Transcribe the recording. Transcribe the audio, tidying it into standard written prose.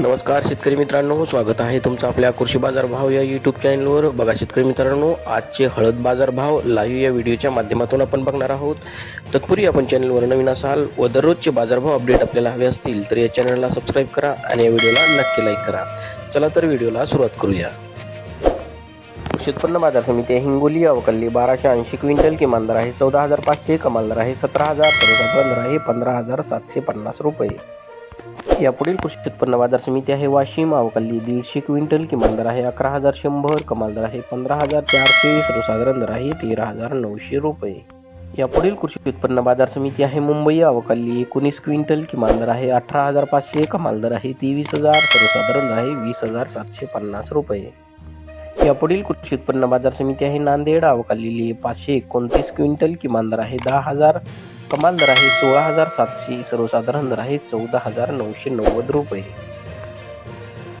नमस्कार शेतकरी मित्रांनो, स्वागत आहे तुमचं आपल्या कृषी बाजार भाव या यूट्यूब चॅनलवर. बघा शेतकरी मित्रांनो, आजचे हळद बाजार भाव लाईव्ह या व्हिडिओच्या माध्यमातून आपण बघणार आहोत. तत्पूर्वी आपण चॅनलवर नवीन असाल व दररोजचे बाजारभाव अपडेट आपल्याला हवे असतील तर या चॅनलला सबस्क्राईब करा आणि या व्हिडिओला नक्की लाईक करा. चला तर व्हिडिओला सुरुवात करूया. कृषी उत्पन्न बाजार समिती हिंगोली अवकल्ली 1280 क्विंटल, किमान दर आहे 14,500, कमाल दर आहे 17,000, सर्वसाधारण दर आहे 15,750 रुपये. यापुढील कृषी उत्पन्न बाजार समिती आहे वाशिम अवकल्ली 150 क्विंटल, किमान दर आहे 11,100, कमाल दर आहे 15,400, सर्वसाधारण दर आहे 13,900 रुपये. यापुढील कृषी उत्पन्न बाजार समिती आहे मुंबई अवकल्ली 19 क्विंटल, किमान दर आहे 18,500, कमाल दर आहे 23,000, सर्वसाधारण दर आहे 20,750 रुपये. यापुढील कृषी उत्पन्न बाजार समिती आहे नांदेड अवकल्ली 529 क्विंटल, किमान दर आहे 10,000, कमाल दर आहे 16,700, सर्वसाधारण दर आहे 14,990 रुपये.